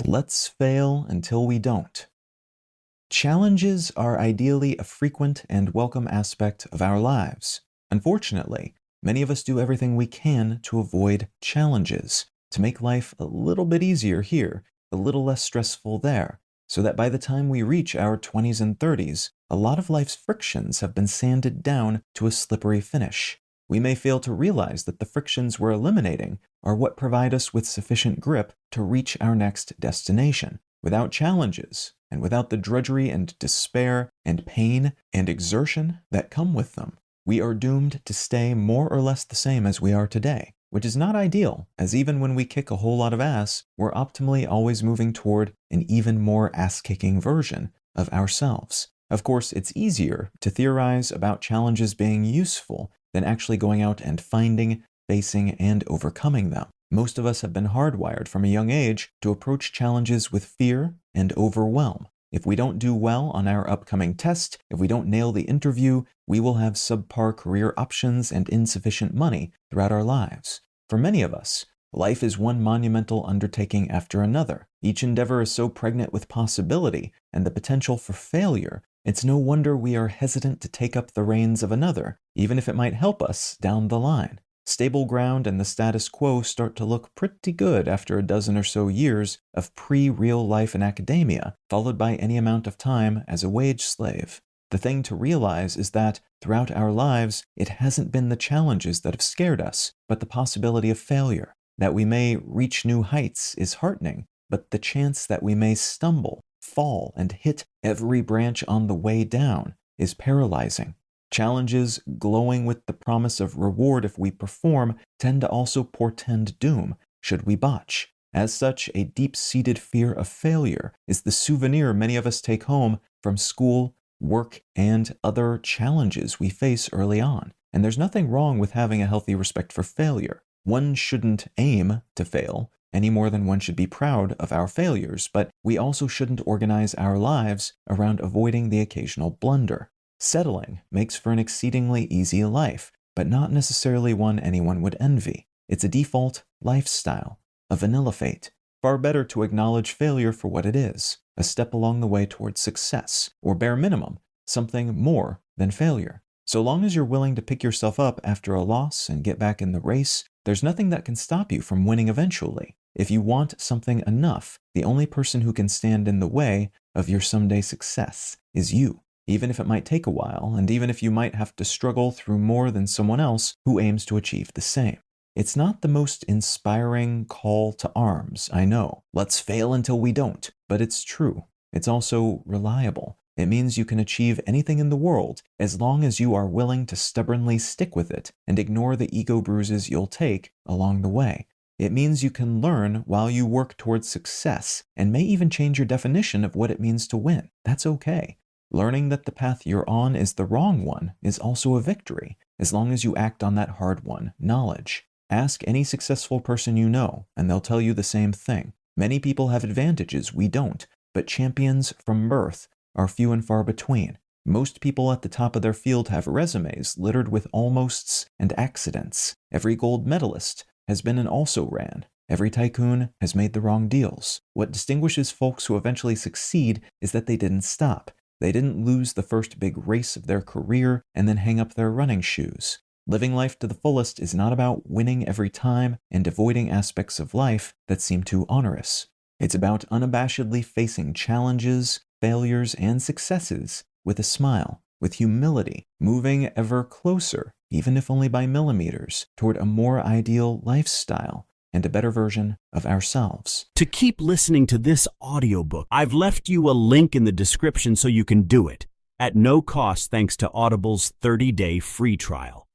Let's fail until we don't. Challenges are ideally a frequent and welcome aspect of our lives. Unfortunately, many of us do everything we can to avoid challenges, to make life a little bit easier here, a little less stressful there, so that by the time we reach our 20s and 30s, a lot of life's frictions have been sanded down to a slippery finish. We may fail to realize that the frictions we're eliminating are what provide us with sufficient grip to reach our next destination. Without challenges, and without the drudgery and despair and pain and exertion that come with them, we are doomed to stay more or less the same as we are today, which is not ideal, as even when we kick a whole lot of ass, we're optimally always moving toward an even more ass-kicking version of ourselves. Of course, it's easier to theorize about challenges being useful than actually going out and finding, facing, and overcoming them. Most of us have been hardwired from a young age to approach challenges with fear and overwhelm. If we don't do well on our upcoming test, if we don't nail the interview, we will have subpar career options and insufficient money throughout our lives. For many of us, life is one monumental undertaking after another. Each endeavor is so pregnant with possibility and the potential for failure, it's no wonder we are hesitant to take up the reins of another, even if it might help us down the line. Stable ground and the status quo start to look pretty good after a dozen or so years of pre-real life in academia, followed by any amount of time as a wage slave. The thing to realize is that, throughout our lives, it hasn't been the challenges that have scared us, but the possibility of failure. That we may reach new heights is heartening, but the chance that we may stumble, fall, and hit every branch on the way down is paralyzing. Challenges glowing with the promise of reward if we perform tend to also portend doom should we botch. As such, a deep-seated fear of failure is the souvenir many of us take home from school, work, and other challenges we face early on. And there's nothing wrong with having a healthy respect for failure. One shouldn't aim to fail any more than one should be proud of our failures, but we also shouldn't organize our lives around avoiding the occasional blunder. Settling makes for an exceedingly easy life, but not necessarily one anyone would envy. It's a default lifestyle, a vanilla fate. Far better to acknowledge failure for what it is, a step along the way towards success, or bare minimum, something more than failure. So long as you're willing to pick yourself up after a loss and get back in the race, there's nothing that can stop you from winning eventually. If you want something enough, the only person who can stand in the way of your someday success is you. Even if it might take a while, and even if you might have to struggle through more than someone else who aims to achieve the same. It's not the most inspiring call to arms, I know. Let's fail until we don't. But it's true. It's also reliable. It means you can achieve anything in the world as long as you are willing to stubbornly stick with it and ignore the ego bruises you'll take along the way. It means you can learn while you work towards success and may even change your definition of what it means to win. That's okay. Learning that the path you're on is the wrong one is also a victory, as long as you act on that hard-won knowledge. Ask any successful person you know, and they'll tell you the same thing. Many people have advantages we don't, but champions from birth are few and far between. Most people at the top of their field have resumes littered with almosts and accidents. Every gold medalist has been an also-ran. Every tycoon has made the wrong deals. What distinguishes folks who eventually succeed is that they didn't stop. They didn't lose the first big race of their career and then hang up their running shoes. Living life to the fullest is not about winning every time and avoiding aspects of life that seem too onerous. It's about unabashedly facing challenges, failures, and successes with a smile, with humility, moving ever closer, even if only by millimeters, toward a more ideal lifestyle and a better version of ourselves. To keep listening to this audiobook, I've left you a link in the description so you can do it, at no cost thanks to Audible's 30-day free trial.